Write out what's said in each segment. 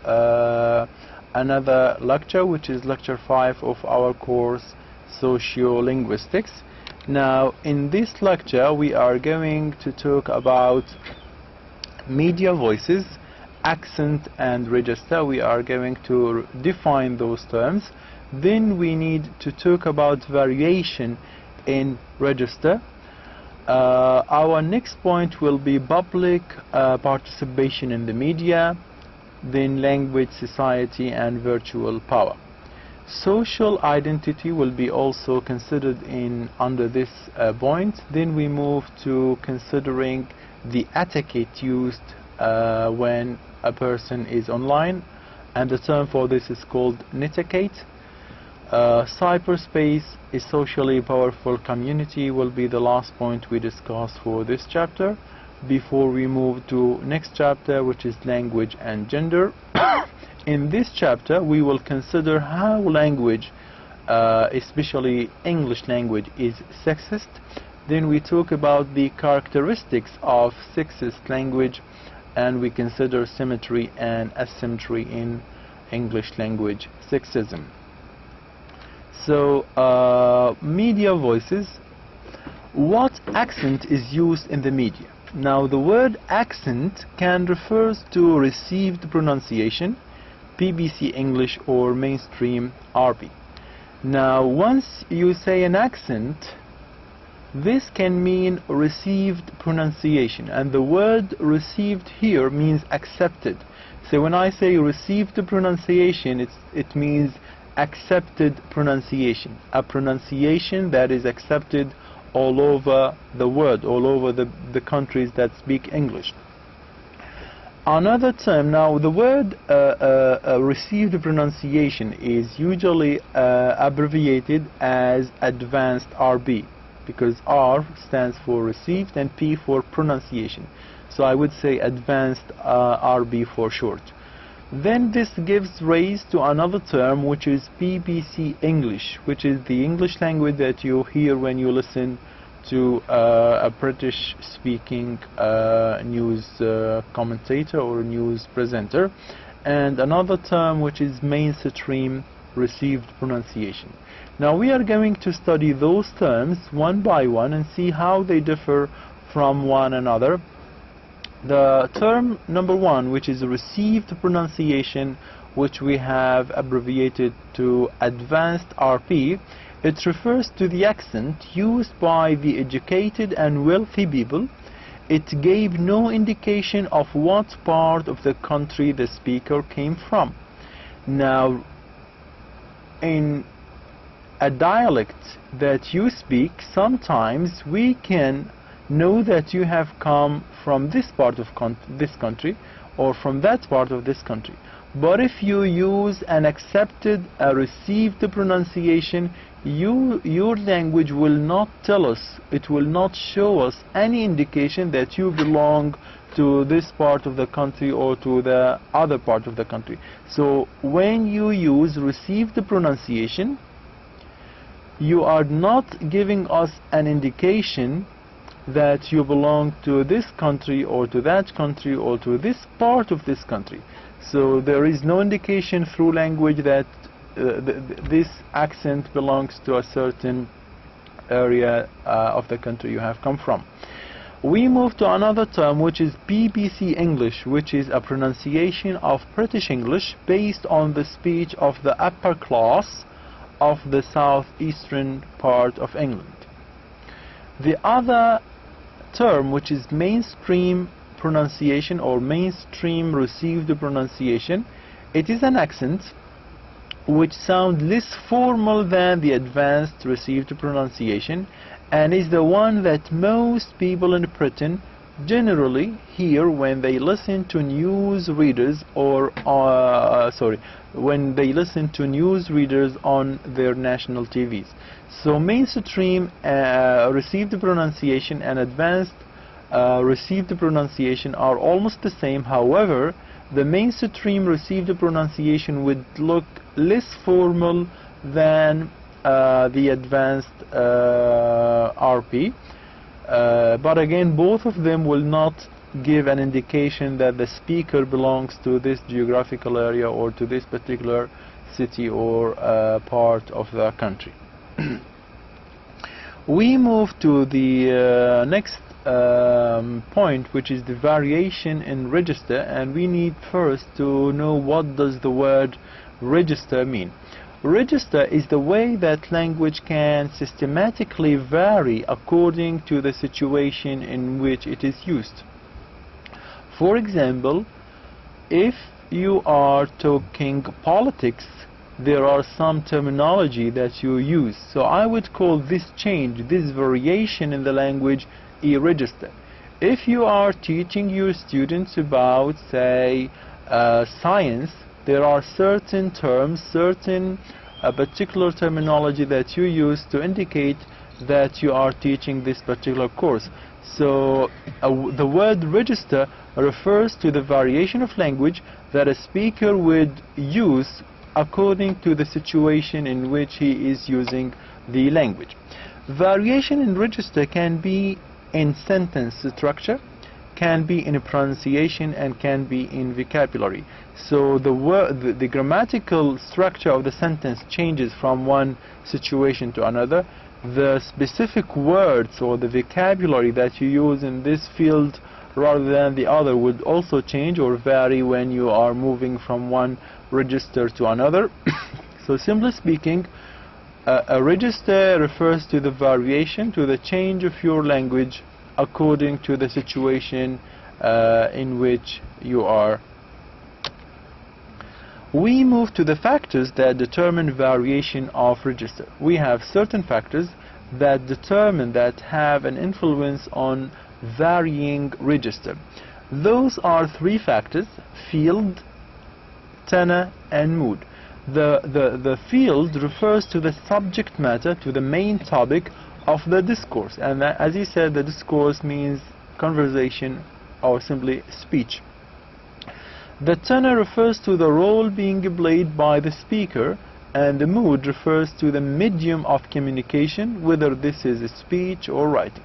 another lecture, which is lecture 5 of our course Sociolinguistics. Now in this lecture we are going to talk about media voices, accent and register. We are going to define those terms. Then we need to talk about variation in register. Our next point will be public participation in the media, then language, society and virtual power. Social identity will be also considered under this point. Then we move to considering the etiquette used when a person is online, and the term for this is called netiquette. Cyberspace is socially powerful community will be the last point we discuss for this chapter before we move to next chapter, which is language and gender. In this chapter we will consider how language, especially English language, is sexist. Then we talk about the characteristics of sexist language, and we consider symmetry and asymmetry in English language sexism. So media voices. What accent is used in the media? Now the word accent can refer to received pronunciation, BBC English or mainstream RP. Now once you say an accent, this can mean received pronunciation, and the word received here means accepted. So when I say received pronunciation, it means accepted pronunciation, a pronunciation that is accepted all over the world, all over the countries that speak English. Another term, now the word received pronunciation is usually abbreviated as advanced RB, because R stands for received and P for pronunciation. So I would say advanced RB for short. Then this gives rise to another term, which is BBC English, which is the English language that you hear when you listen to a British speaking news commentator or news presenter. And another term which is mainstream received pronunciation. Now we are going to study those terms one by one and see how they differ from one another. The term number one, which is received pronunciation, which we have abbreviated to advanced RP, it refers to the accent used by the educated and wealthy people. It gave no indication of what part of the country the speaker came from. Now, in a dialect that you speak, sometimes we can know that you have come from this part of this country or from that part of this country. But if you use an accepted, received pronunciation, your language will not tell us, it will not show us any indication that you belong to this part of the country or to the other part of the country. So when you use received pronunciation, you are not giving us an indication that you belong to this country or to that country or to this part of this country. So there is no indication through language that this accent belongs to a certain area of the country you have come from. We move to another term, which is BBC English, which is a pronunciation of British English based on the speech of the upper class of the southeastern part of England. The other term, which is mainstream pronunciation or mainstream received pronunciation, it is an accent which sounds less formal than the advanced received pronunciation, and is the one that most people in Britain generally hear when they listen to news readers or when they listen to news readers on their national TVs. So mainstream received pronunciation and advanced received pronunciation are almost the same. However, the mainstream received pronunciation would look less formal than the advanced RP, but again both of them will not give an indication that the speaker belongs to this geographical area or to this particular city or part of the country. We move to the next point, which is the variation in register, and we need first to know what does the word register mean. Register is the way that language can systematically vary according to the situation in which it is used. For example, if you are talking politics, there are some terminology that you use. So I would call this change, this variation in the language, a register. If you are teaching your students about, say, science, there are certain terms, certain particular terminology that you use to indicate that you are teaching this particular course. So the word register refers to the variation of language that a speaker would use according to the situation in which he is using the language. Variation in register can be in sentence structure, can be in pronunciation, and can be in vocabulary. So the grammatical structure of the sentence changes from one situation to another. The specific words or the vocabulary that you use in this field rather than the other would also change or vary when you are moving from one register to another. So simply speaking, a register refers to the variation, to the change of your language according to the situation in which you are. We move to the factors that determine variation of register. We have certain factors that determine, that have an influence on varying register. Those are three factors: field, tenor, and mood. The field refers to the subject matter, to the main topic of the discourse, and as he said, the discourse means conversation or simply speech. The tenor refers to the role being played by the speaker, and the mood refers to the medium of communication, whether this is speech or writing.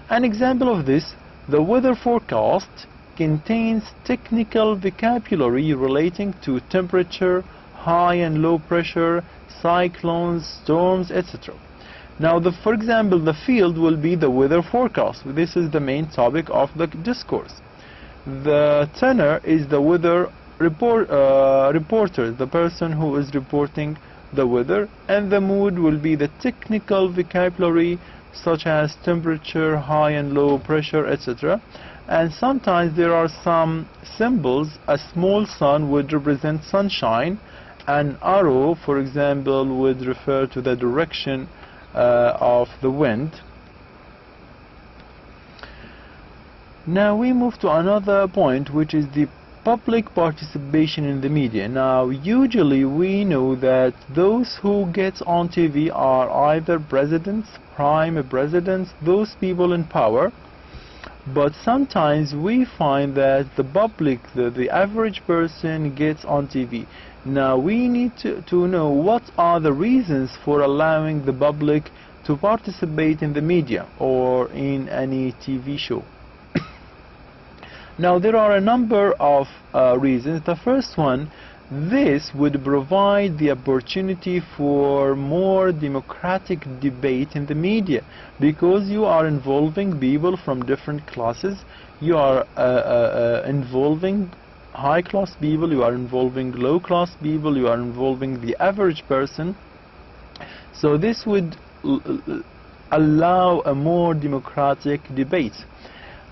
An example of this: the weather forecast contains technical vocabulary relating to temperature, high and low pressure, cyclones, storms, etc. Now, for example, the field will be the weather forecast. This is the main topic of the discourse. The tenor is the weather reporter, the person who is reporting the weather, and the mood will be the technical vocabulary such as temperature, high and low pressure, etc. And sometimes there are some symbols. A small sun would represent sunshine. An arrow, for example, would refer to the direction of the wind. Now we move to another point, which is the public participation in the media. Now usually we know that those who get on TV are either presidents, prime presidents, those people in power. But sometimes we find that the public, the average person, gets on TV. Now we need to know what are the reasons for allowing the public to participate in the media or in any TV show. Now there are a number of reasons. The first one, this would provide the opportunity for more democratic debate in the media, because you are involving people from different classes. You are involving high-class people, you are involving low-class people, you are involving the average person. So this would allow a more democratic debate.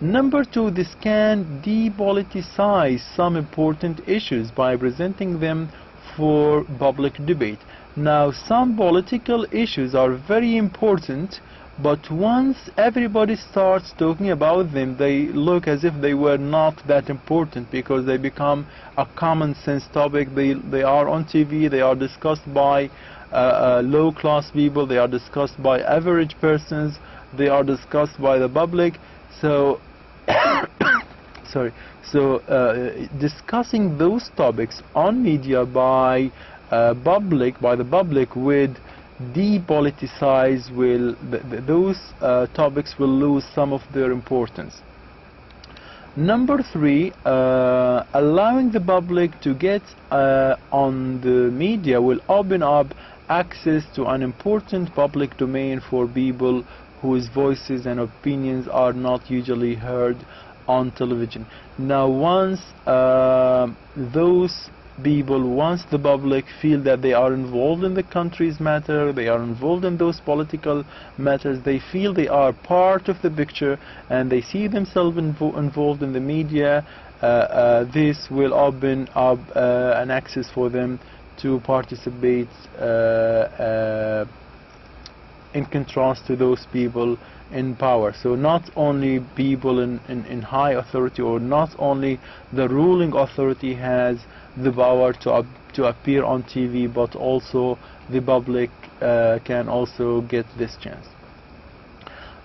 Number two, this can depoliticize some important issues by presenting them for public debate. Now, some political issues are very important, but once everybody starts talking about them, they look as if they were not that important, because they become a common sense topic. They are on TV, they are discussed by low class people, they are discussed by average persons, they are discussed by the public. So discussing those topics on media by the public would depoliticize, those topics will lose some of their importance. Number 3, allowing the public to get on the media will open up access to an important public domain for people whose voices and opinions are not usually heard on television. Now once once the public feel that they are involved in the country's matter, they are involved in those political matters, they feel they are part of the picture, and they see themselves involved in the media, this will open up an access for them to participate in contrast to those people in power. So not only people in high authority, or not only the ruling authority has the power to appear on TV, but also the public can also get this chance.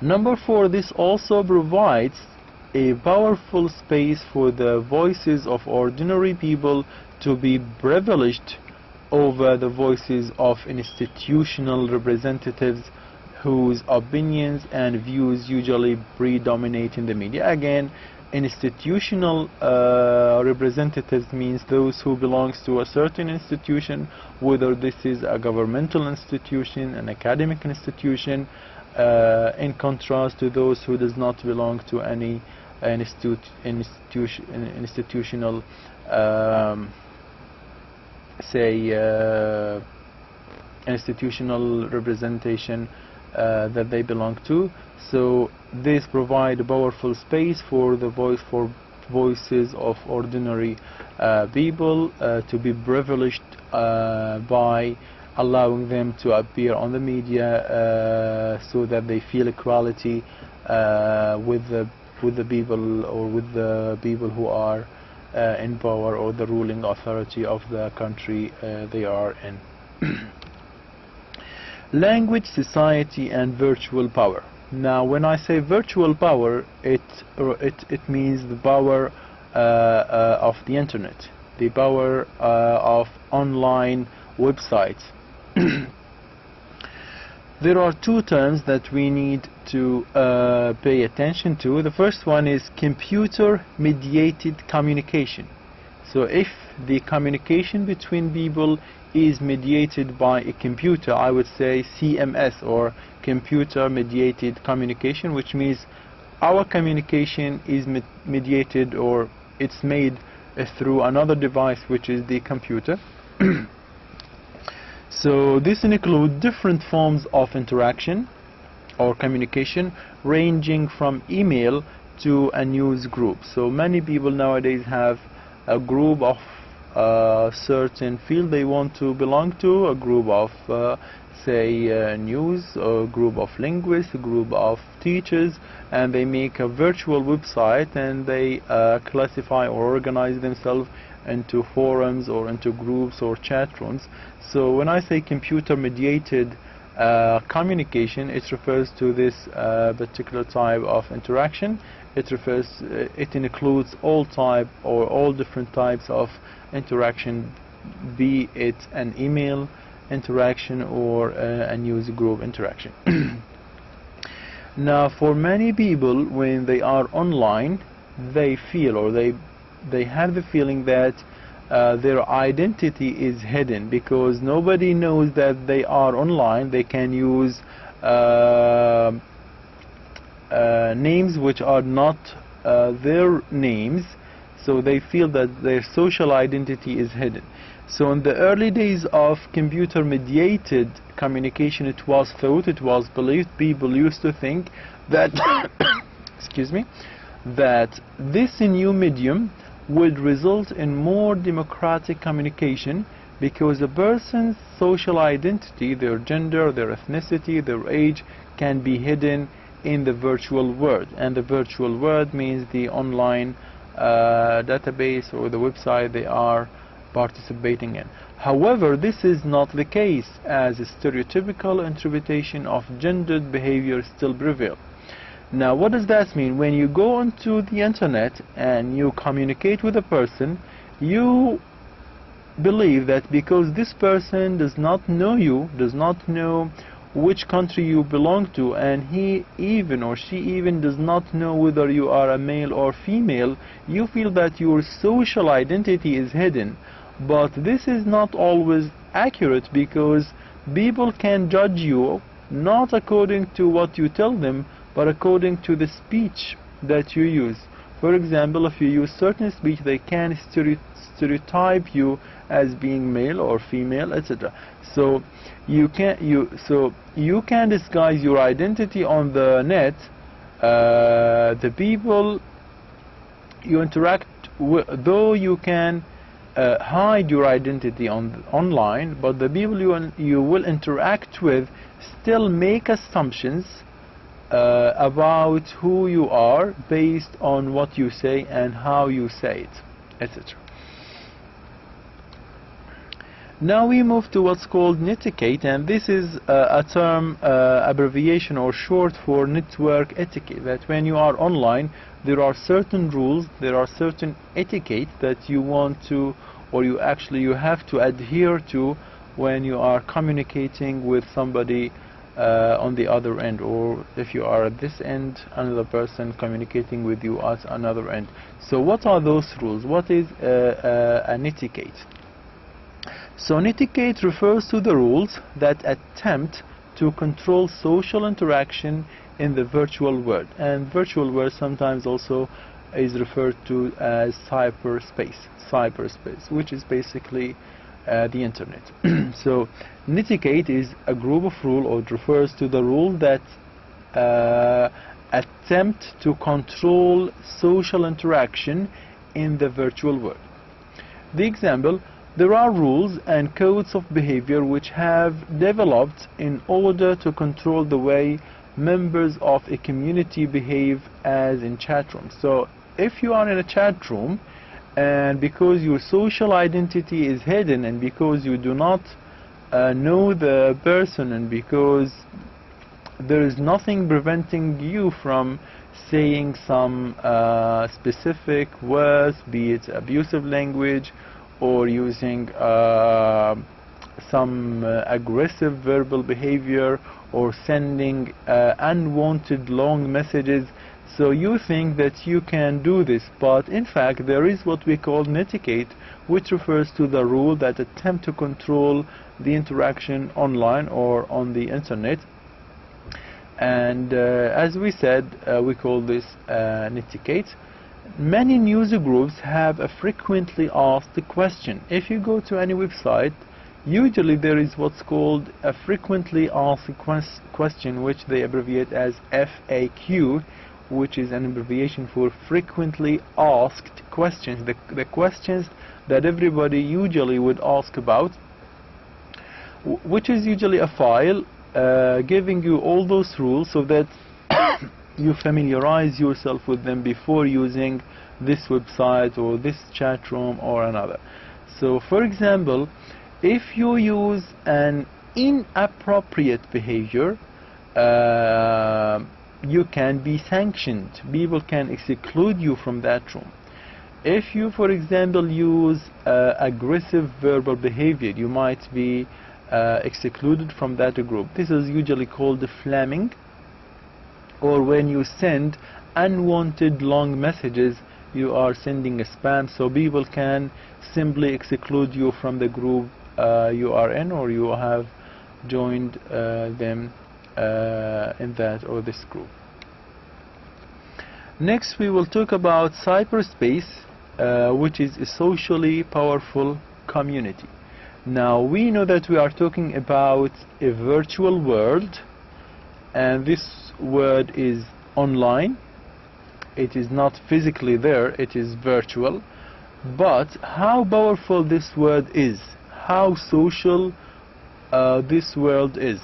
Number 4, this also provides a powerful space for the voices of ordinary people to be privileged over the voices of institutional representatives whose opinions and views usually predominate in the media. Again, institutional representatives means those who belongs to a certain institution, whether this is a governmental institution, an academic institution, in contrast to those who does not belong to any institutional institutional representation that they belong to. So this provide a powerful space for the voices of ordinary people to be privileged by allowing them to appear on the media, so that they feel equality with the people, or with the people who are in power, or the ruling authority of the country they are in. Language, society, and virtual power. Now when I say virtual power, it means the power of the internet, the power of online websites. There are two terms that we need to pay attention to. The first one is computer-mediated communication. So if the communication between people is mediated by a computer, I would say CMS, or computer-mediated communication, which means our communication is mediated, or it's made through another device, which is the computer. So this includes different forms of interaction or communication, ranging from email to a news group. So many people nowadays have a group of certain field they want to belong to, a group of news, a group of linguists, a group of teachers, and they make a virtual website, and they classify or organize themselves into forums or into groups or chat rooms. So when I say computer mediated communication, it refers to this particular type of interaction. It includes all type or all different types of interaction, be it an email interaction or a news group interaction. Now for many people, when they are online, they feel, or they have the feeling that their identity is hidden, because nobody knows that they are online. They can use names which are not their names, so they feel that their social identity is hidden. So in the early days of computer mediated communication, it was believed, people used to think that excuse me, that this new medium would result in more democratic communication, because a person's social identity, their gender, their ethnicity, their age, can be hidden in the virtual world. And the virtual world means the online database or the website they are participating in. However, this is not the case, as a stereotypical interpretation of gendered behavior still prevails. Now what does that mean? When you go onto the internet and you communicate with a person, you believe that because this person does not know you, does not know which country you belong to, and he even or she even does not know whether you are a male or female, you feel that your social identity is hidden. But this is not always accurate, because people can judge you not according to what you tell them, but according to the speech that you use. For example, if you use certain speech, they can stereotype you as being male or female, etc. So you can disguise your identity on the net. The people you interact with, though you can hide your identity online, but the people you will interact with still make assumptions about who you are based on what you say and how you say it, etc. Now we move to what's called netiquette, and this is a term, abbreviation or short for network etiquette. That when you are online, there are certain rules, there are certain etiquette that you want to, or you have to adhere to when you are communicating with somebody on the other end, or if you are at this end, another person communicating with you at another end. So what are those rules? What is an etiquette? So etiquette refers to the rules that attempt to control social interaction in the virtual world, and virtual world sometimes also is referred to as cyberspace, which is basically the internet. So netiquette is a group of rules, or it refers to the rule that attempt to control social interaction in the virtual world. The example: there are rules and codes of behavior which have developed in order to control the way members of a community behave as in chat rooms. So if you are in a chat room, and because your social identity is hidden, and because you do not know the person, and because there is nothing preventing you from saying some specific words, be it abusive language, or using some aggressive verbal behavior, or sending unwanted long messages. So you think that you can do this, but in fact there is what we call netiquette, which refers to the rule that attempt to control the interaction online or on the internet. And as we said, we call this netiquette. Many news groups have a frequently asked question. If you go to any website, usually there is what's called a frequently asked question, which they abbreviate as FAQ, which is an abbreviation for frequently asked questions, the questions that everybody usually would ask about, which is usually a file giving you all those rules so that you familiarize yourself with them before using this website or this chat room or another. So for example, if you use an inappropriate behavior, you can be sanctioned. People can exclude you from that room. If you, for example, use aggressive verbal behavior, you might be excluded from that group. This is usually called flamming. Or when you send unwanted long messages, you are sending a spam, so people can simply exclude you from the group you are in, or you have joined them in that or this group. Next we will talk about cyberspace, which is a socially powerful community. Now we know that we are talking about a virtual world, and this word is online. It is not physically there, it is virtual. But how powerful this word is, how social this world is.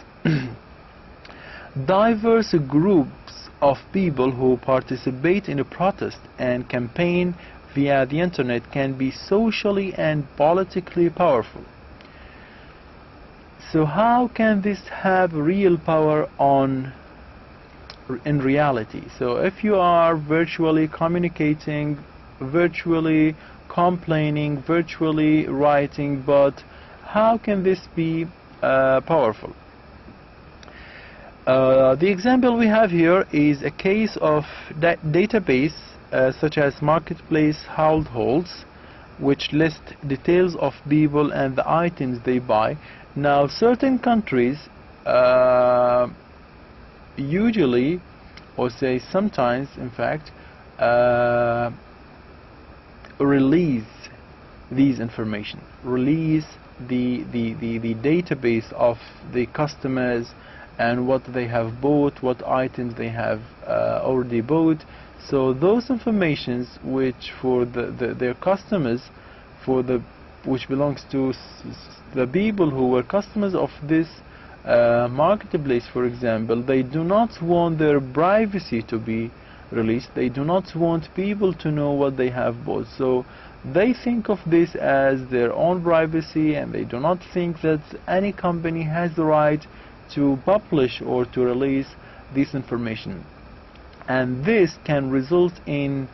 Diverse groups of people who participate in a protest and campaign via the internet can be socially and politically powerful. So how can this have real power in reality? So if you are virtually communicating, virtually complaining, virtually writing, but how can this be powerful? The example we have here is a case of database such as marketplace households, which list details of people and the items they buy. Now, certain countries usually, or say sometimes, in fact, release these information, release the database of the customers and what they have bought, what items they have already bought. So those informations which for their customers, which belongs to the people who were customers of this marketplace, for example, they do not want their privacy to be released. They do not want people to know what they have bought. So they think of this as their own privacy, and they do not think that any company has the right to publish or to release this information. And this can result in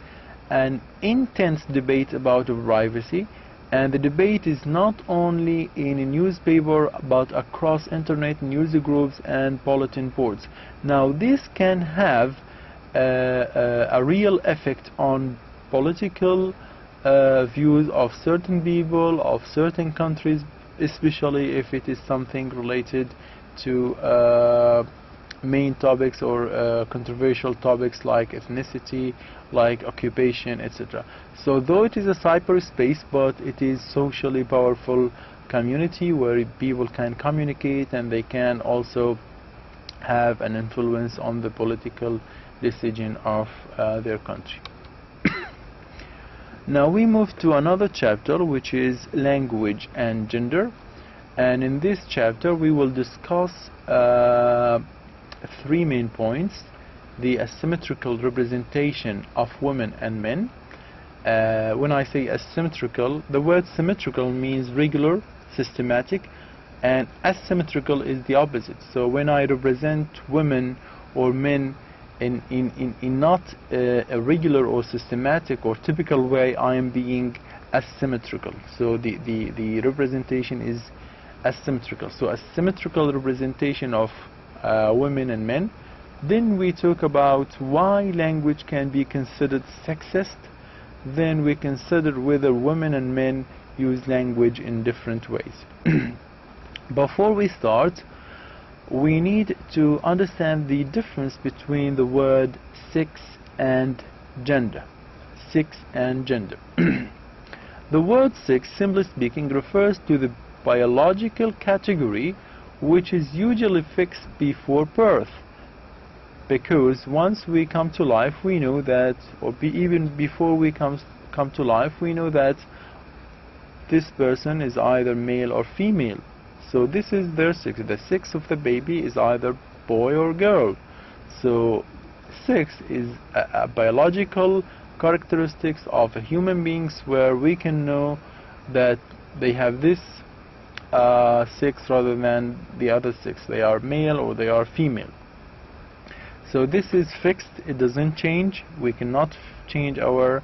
an intense debate about privacy. And the debate is not only in a newspaper but across internet news groups and bulletin boards. Now, this can have a real effect on political views of certain people, of certain countries, especially if it is something related to main topics or controversial topics like ethnicity, like occupation, etc. So though it is a cyberspace, but it is socially powerful community where people can communicate and they can also have an influence on the political decision of their country. Now we move to another chapter, which is language and gender, and in this chapter we will discuss three main points: the asymmetrical representation of women and men. When I say asymmetrical, the word symmetrical means regular, systematic, and asymmetrical is the opposite. So when I represent women or men in not a regular or systematic or typical way, I am being asymmetrical. So the representation is asymmetrical. So asymmetrical representation of women and men. Then we talk about why language can be considered sexist. Then we consider whether women and men use language in different ways. Before we start, we need to understand the difference between the word sex and gender. Sex and gender. The word sex, simply speaking, refers to the biological category which is usually fixed before birth, because once we come to life we know that, or even before we come to life, we know that this person is either male or female. So this is their sex. The sex of the baby is either boy or girl. So sex is a biological characteristics of human beings where we can know that they have this sex rather than the other sex. They are male or they are female. So this is fixed. It doesn't change. We cannot change our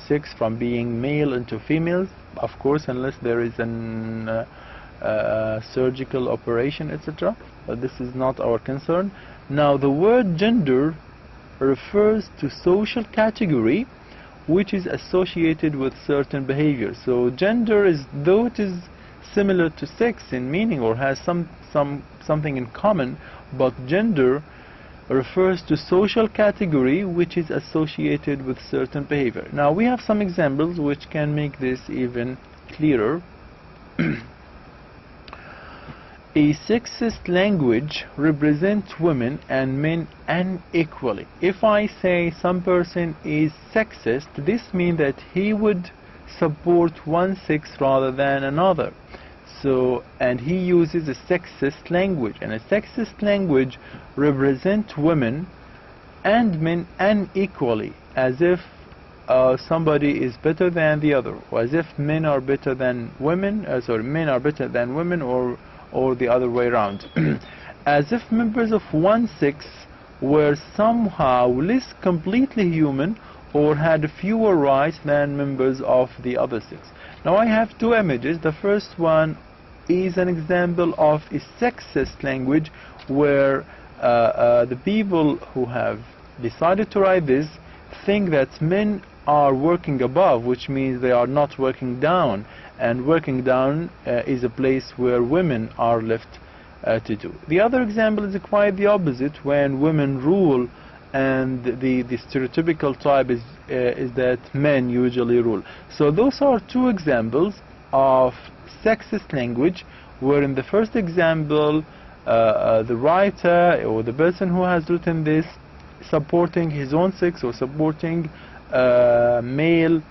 sex from being male into females, of course, unless there is an surgical operation, etc. But this is not our concern. Now, the word gender refers to social category which is associated with certain behavior. So gender is, though it is similar to sex in meaning or has something in common, but gender refers to social category which is associated with certain behavior. Now we have some examples which can make this even clearer. A sexist language represents women and men unequally. If I say some person is sexist, this means that he would support one sex rather than another. So, and he uses a sexist language, and a sexist language represents women and men unequally, as if somebody is better than the other, or as if men are better than women, men are better than women, or the other way around. As if members of one sex were somehow less completely human or had fewer rights than members of the other sex. Now I have two images. The first one is an example of a sexist language where the people who have decided to write this think that men are working above, which means they are not working down, and working down is a place where women are left to do. The other example is quite the opposite, when women rule, and the stereotypical type is that men usually rule. So those are two examples of sexist language, where in the first example the writer or the person who has written this supporting his own sex or supporting male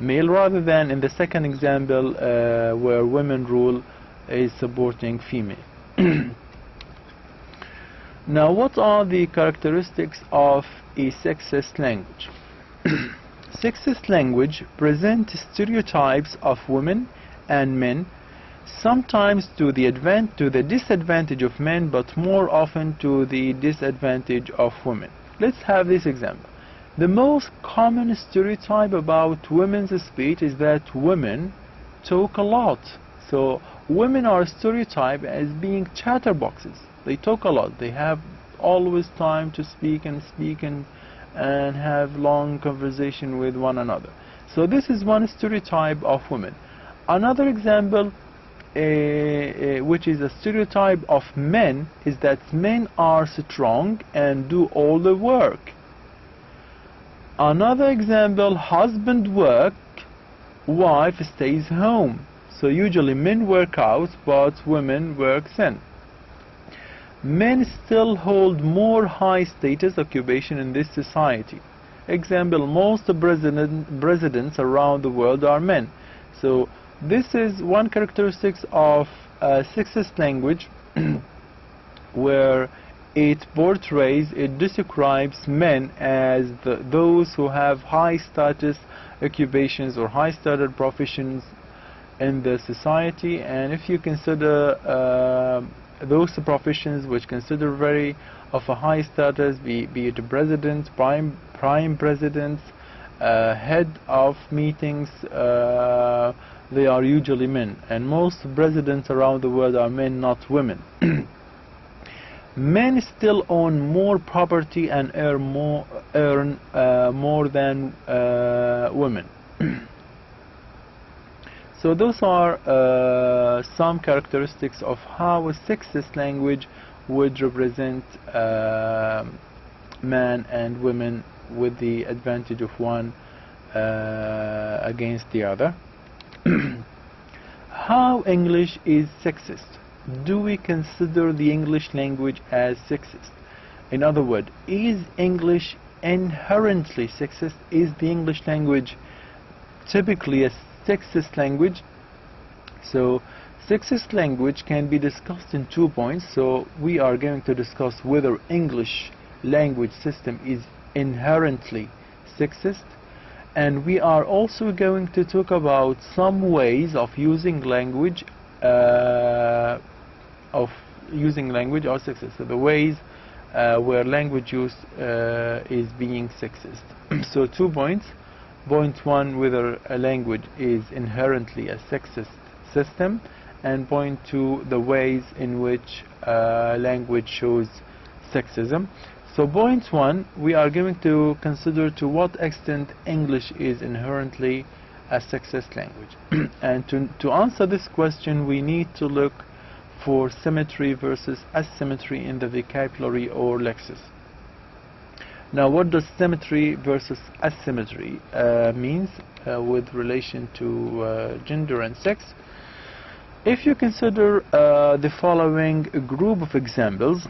rather than in the second example where women rule is supporting female. Now, what are the characteristics of a sexist language? Sexist language presents stereotypes of women and men, sometimes to the disadvantage of men, but more often to the disadvantage of women. Let's have this example. The most common stereotype about women's speech is that women talk a lot. So women are stereotyped as being chatterboxes. They talk a lot. They have always time to speak and have long conversation with one another. So this is one stereotype of women. Another example, which is a stereotype of men, is that men are strong and do all the work. Another example, husband work, wife stays home. So usually men work out, but women work in. Men still hold more high status occupation in this society. Example, most presidents around the world are men. So this is one characteristic of sexist language where it portrays, it describes men as those who have high status occupations or high status professions in the society. And if you consider those professions which consider very of a high status, be it president, prime presidents, head of meetings, they are usually men, and most presidents around the world are men, not women. Men still own more property and earn more than women. So those are some characteristics of how a sexist language would represent man and women with the advantage of one against the other. How English is sexist? Do we consider the English language as sexist? In other words, is English inherently sexist? Is the English language typically a sexist language? So sexist language can be discussed in 2 points. So we are going to discuss whether English language system is inherently sexist, and we are also going to talk about some ways of using language or sexist. So the ways where language use is being sexist. So 2 points. Point 1, whether a language is inherently a sexist system, and point 2, the ways in which language shows sexism. So point 1, we are going to consider to what extent English is inherently a sexist language. And to answer this question, we need to look for symmetry versus asymmetry in the vocabulary or lexis. Now, what does symmetry versus asymmetry means with relation to gender and sex? If you consider the following group of examples,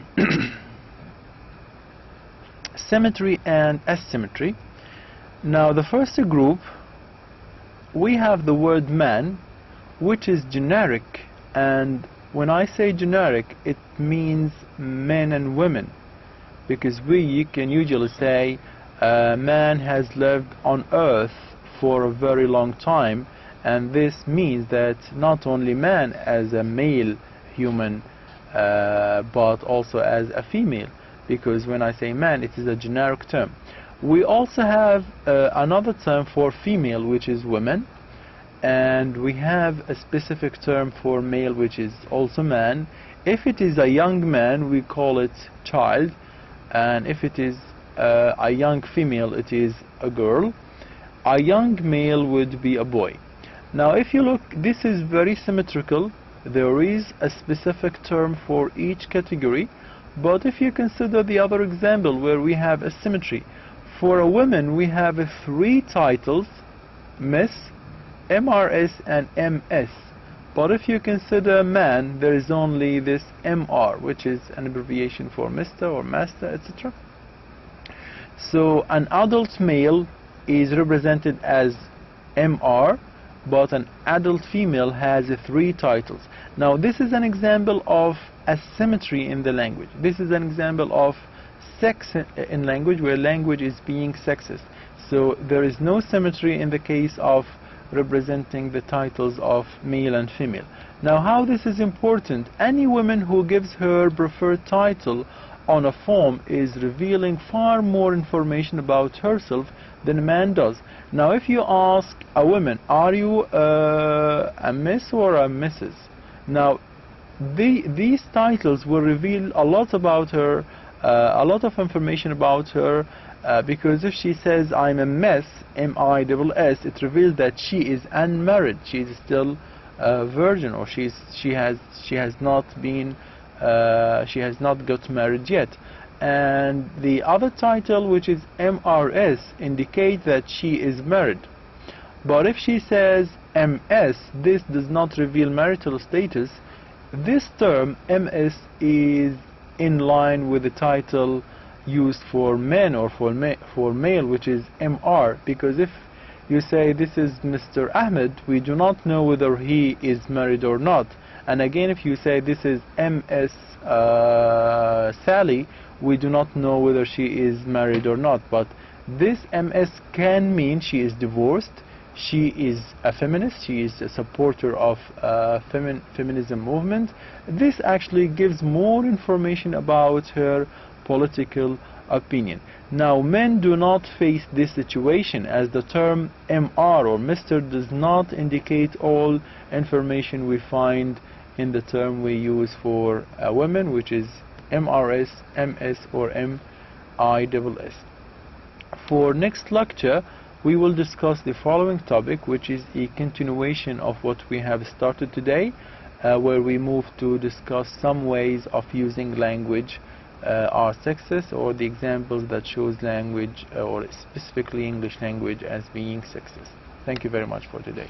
symmetry and asymmetry. Now, the first group, we have the word man, which is generic, and when I say generic, it means men and women, because we can usually say man has lived on earth for a very long time, and this means that not only man as a male human but also as a female, because when I say man, it is a generic term. We also have another term for female, which is women, and we have a specific term for male, which is also man. If it is a young man, we call it child, and if it is a young female, it is a girl. A young male would be a boy. Now if you look, this is very symmetrical. There is a specific term for each category, but if you consider the other example where we have asymmetry, for a woman we have 3 titles: Miss, MRS and MS. But if you consider man, there is only this MR, which is an abbreviation for Mr. or Master, etc. So an adult male is represented as MR, but an adult female has 3 titles. Now this is an example of asymmetry in the language. This is an example of sex in language, where language is being sexist. So there is no symmetry in the case of representing the titles of male and female. Now how this is important: any woman who gives her preferred title on a form is revealing far more information about herself than a man does. Now if you ask a woman, are you a Miss or a Mrs.? Now these titles will reveal a lot about her, a lot of information about her, because if she says I'm a Miss, M-I-S-S, it reveals that she is unmarried, she is still a virgin, or she has not got married yet. And the other title, which is MRS, indicates that she is married. But if she says MS, this does not reveal marital status. This term MS is in line with the title used for men or for male, which is MR, because if you say this is Mr. Ahmed, we do not know whether he is married or not. And again, if you say this is MS Sally, we do not know whether she is married or not. But this MS can mean she is divorced, she is a feminist, she is a supporter of feminism movement. This actually gives more information about her political opinion. Now men do not face this situation, as the term MR or Mr. does not indicate all information we find in the term we use for a woman, which is MRS, MS or MISS. For next lecture we will discuss the following topic, which is a continuation of what we have started today, where we move to discuss some ways of using language are sexist, or the examples that shows language, or specifically English language, as being sexist. Thank you very much for today.